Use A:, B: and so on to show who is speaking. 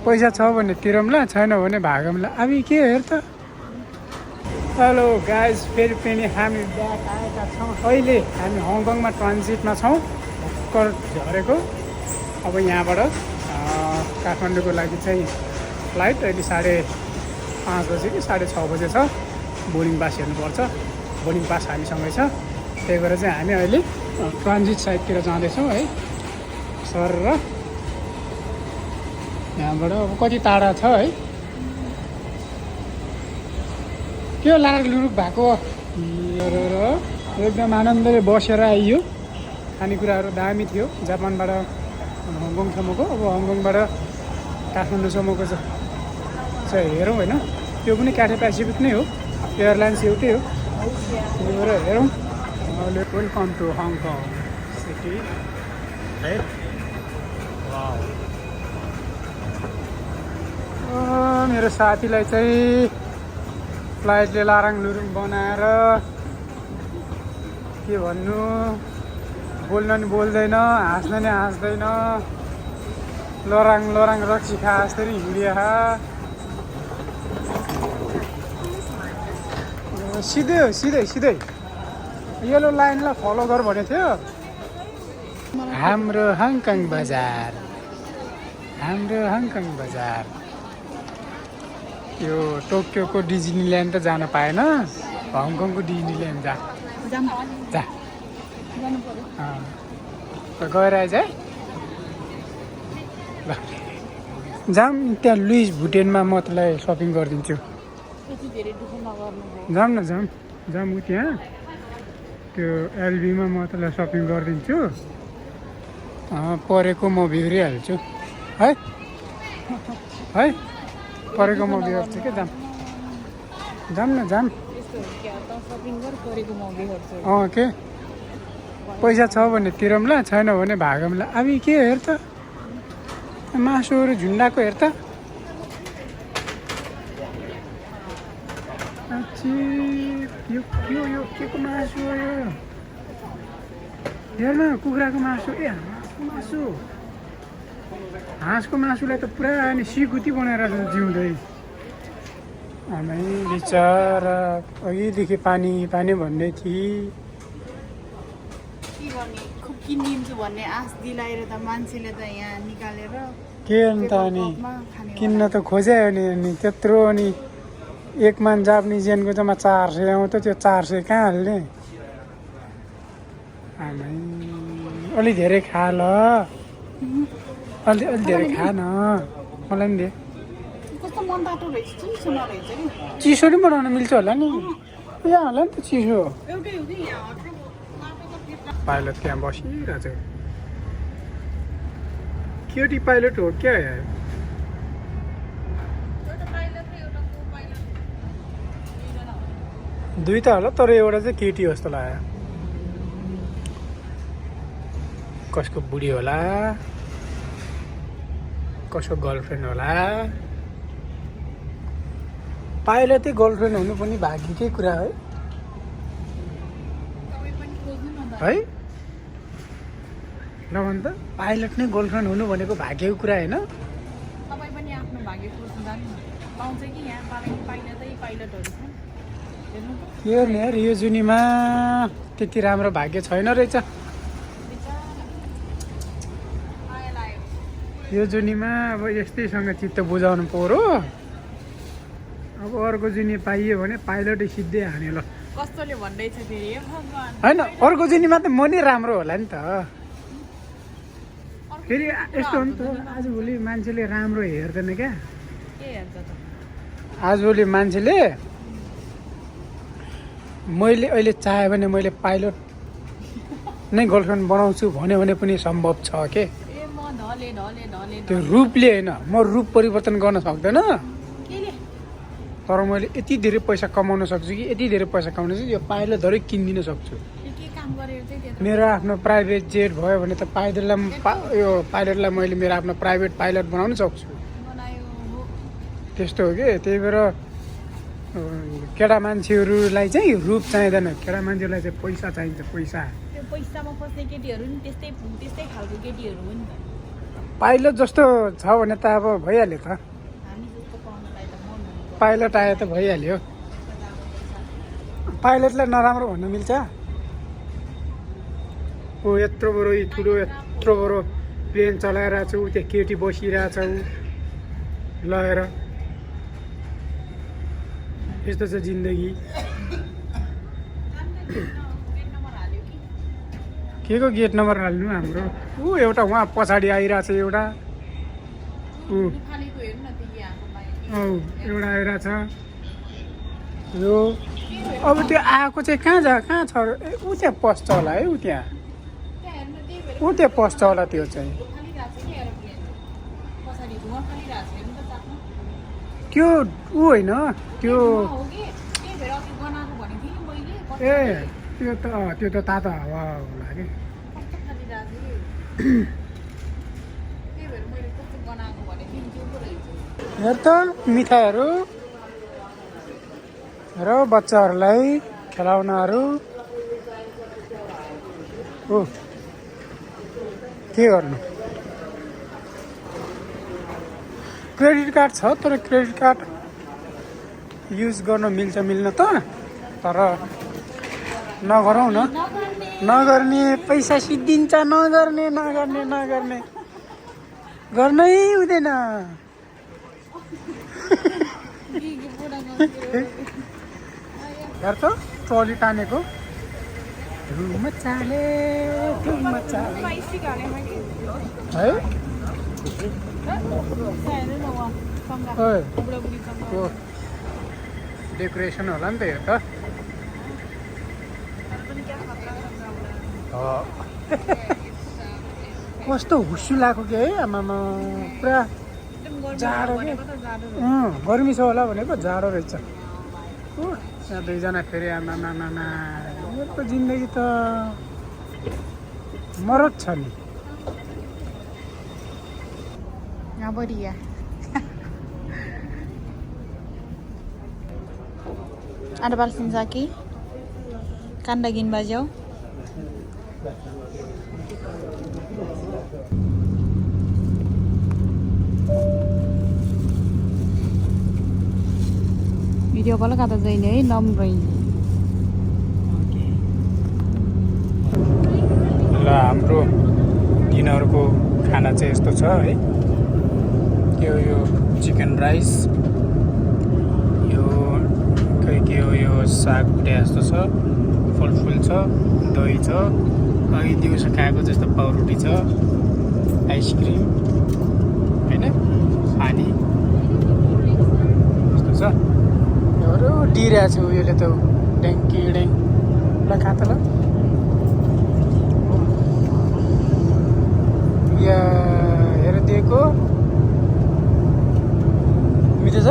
A: पैसा छ भने तिरौँला, छैन भने भागौँला। अब के हेर त। हेलो गाइज, फेरि पनि हामी ब्याक आएका छौँ। अहिले हामी हङकङमा ट्रान्जिटमा छौँ, भर्खर झरेको। अब यहाँबाट काठमाडौँको लागि चाहिँ फ्लाइट अहिले 5:30 बजे कि 6:30 बजे छ। बोर्डिङ पास हेर्नुपर्छ, बोर्डिङ पास हामीसँगै छ। त्यही भएर चाहिँ हामी अहिले ट्रान्जिट साइडतिर जाँदैछौँ है। सर र यहाँबाट अब कति टाढा छ है। के हो लारक लुरुक भएको एकदम आनन्दले बसेर आइयो। खानेकुराहरू दामी थियो। जापानबाट हङकङसम्मको, अब हङकङबाट काठमाडौँसम्मको चाहिँ हेरौँ होइन। त्यो पनि क्याथे पेसिफिक नै हो, एयरलाइन्स एउटै हो। त्यही भएर हेरौँ। वेलकम टु हङकङ सिटी है। मेरो साथीलाई चाहिँ फ्लाइटले लाराङ लुरुङ बनाएर के भन्नु, बोल्न नि बोल्दैन, हाँस्न नि हाँस्दैन। लराङ लराङ रक्सी खा जस्तै हिँडिया। सिधै हो, सिधै सिधै येलो लाइनलाई फलो गर भनेको थियो। हाम्रो हङकङ बजार, हाम्रो हङकङ बजार। यो टोकियोको डिज्नील्यान्ड त जान पाएन, हङकङको डिज्नील्यान्ड जा जा गएर आइज है। जाऊँ त्यहाँ लुइस भुटेनमा म तँलाई सपिङ गरिदिन्छु। जाऊँ न, जाऊँ ऊ त्यहाँ त्यो एलबीमा म तँलाई सपिङ गरिदिन्छु। परेको म बिग्रिहाल्छु है है। परेको म बिग्रिहाल्छु क्या। जाऊँ न, जाऊँ। के पैसा छ भने तिरौँला, छैन भने भागौँला। अब के हेर त, मासुहरू झुन्डाको हेर त। यो के को मासु हो यो? हेर्न, कुखुराको मासु। ए हाँसको मासु, हाँसको मासुलाई त पुरा अनि सिकुती बनाएर जिउँदै। आमै बिचरा अघिदेखि पानी पानी भन्दै थिए।
B: खुब किनिदिन्छु भन्ने आश दिलाएर त मान्छेले त यहाँ निकालेर
A: के अन्त अनि किन्न त खोज्यो नि त्यत्रो। अनि एक मान जापानिज येनको जम्मा 400 आउँथ्यो, त्यो 400 कहाँ हाल्ने? आमै अलि धेरै खा ल, अलि धेरै खा न, मलाई पनि दे। चिसो नि बनाउन मिल्छ होला नि, यहाँ होला नि त चिसो। पाइलट त्यहाँ बसिरहेछ। केटी पाइलट हो क्या यार? दुईटा होला, तर एउटा चाहिँ केटी जस्तो लाग्यो। कसको बुढी होला, कसको गर्लफ्रेन्ड होला। पाइलटै गर्लफ्रेन्ड हुनु पनि भाग्यकै कुरा है है। ल भन त, पाइलट नै गर्लफ्रेन्ड हुनु भनेको भाग्यको कुरा होइन? के नि यार, यो जुनीमा त्यति राम्रो भाग्य छैन रहेछ। यो जुनीमा अब यस्तैसँग चित्त बुझाउनु पर्यो। अब अर्को जुनी पाइयो भने पाइलटै सिधै हाने ल।
B: कस्तोले भन्दैछ फेरि
A: होइन, अर्को जुनीमा त म नै राम्रो होला नि त। फेरि यस्तो हो नि त, आजभोलि मान्छेले राम्रो हेर्दैन क्या। आजभोलि मान्छेले मैले अहिले चाह्यो भने मैले पाइलट नै गर्लफ्रेन्ड बनाउँछु भन्यो भने पनि सम्भव छ के। त्यो रूपले होइन, म रूप परिवर्तन गर्न सक्दैन, तर मैले यति धेरै पैसा कमाउन सक्छु कि यति धेरै पैसा कमाउन सक्छु, यो पाइलटहरू किनिदिन सक्छु। मेरो आफ्नो प्राइभेट जेट भयो भने त यो पाइलटलाई मैले मेरो आफ्नो प्राइभेट पाइलट बनाउन सक्छु। त्यस्तो हो कि। त्यही भएर केटा मान्छेहरूलाई चाहिँ रूप चाहिँदैन, केटा मान्छेलाई चाहिँ पैसा चाहिन्छ। पैसामा फस्ने केटीहरू नि त्यस्तै खालको केटीहरू हो नि त। पाइलट जस्तो छ भने त अब भइहाल्यो त
B: हामी जस्तो पाउनुलाई त मन हुन्छ
A: पाइलट आए त भइहाल्यो पाइलटलाई नराम्रो भन्न मिल्छ ऊ यत्रो बडो ठुलो यत्रो बडो प्लेन चलाइरहेको छु त्यहाँ केटी बसिरहेछ ऊ लगेर यस्तो छ जिन्दगी के को गेट नम्बर हाल्नु हाम्रो ऊ एउटा उहाँ पछाडि आइरहेछ एउटा ऊ
B: खालीको हेर्नु न त्यो यहाँको
A: औ एउटा आइरहेछ यो अब त्यो आएको चाहिँ कहाँ छ ए, ऊ त्यहाँ पस्छ होला है ऊ त्यहाँ
B: त्यहाँ हेर्नु त्यही भएर
A: ऊ त्यहाँ पस्छ होला त्यो चाहिँ
B: खालिरहेको छ कि एरोप्लेन पछाडि धुवा खालिरहेको छ हेर्नु त चाप्नु
A: त्यो ऊ होइन त्यो
B: हो कि त्यही भएर अघि बनाएको भनेको थिएँ नि मैले
A: ए त्यो त तातो हावा होला कि
B: कस्तो खालिरहेको थियो त्यही भएर मैले कस्तो बनाएको भनेको थिएँ नि त्यो पो रहेछ
A: हेर त मिठाईहरू र बच्चाहरूलाई खेलाउनाहरू ओ के गर्नु क्रेडिट कार्ड छ तर क्रेडिट कार्ड युज गर्न मिल्छ मिल्न त तर नगरौँ न नगर्ने पैसा सिद्धिन्छ नगर्ने गर्नै हुँदैन हेर त ट्रली तानेको धुम चाले है ओए, त्यो डेकोरेसन होला नि त हेर त कस्तो हुस्सु लाग्यो कि है आमामा पुरा जाडो के गर्मी छ होला भनेको जाडो रहेछ यहाँ दुईजना फेरि आमामा मेरो जिन्दगी त मरद छ नि
B: यहाँ बढिया ada balsin saki kan daging bajau video pala kata जाइने है नम्रै
A: ल हाम्रो डिनरको खाना चाहिँ यस्तो छ है के हो यो चिकन राइस यो खै के हो यो साग भुटे जस्तो छ फलफुल छ दही छ अघि दिउँसो खाएको जस्तो पाउरोटी छ आइसक्रिम होइन पानी यस्तो छ योहरू दिइरहेको छु यसले त ड्याङ्की ड्याङ ल खा त ल या हेर दिएको मिठो छ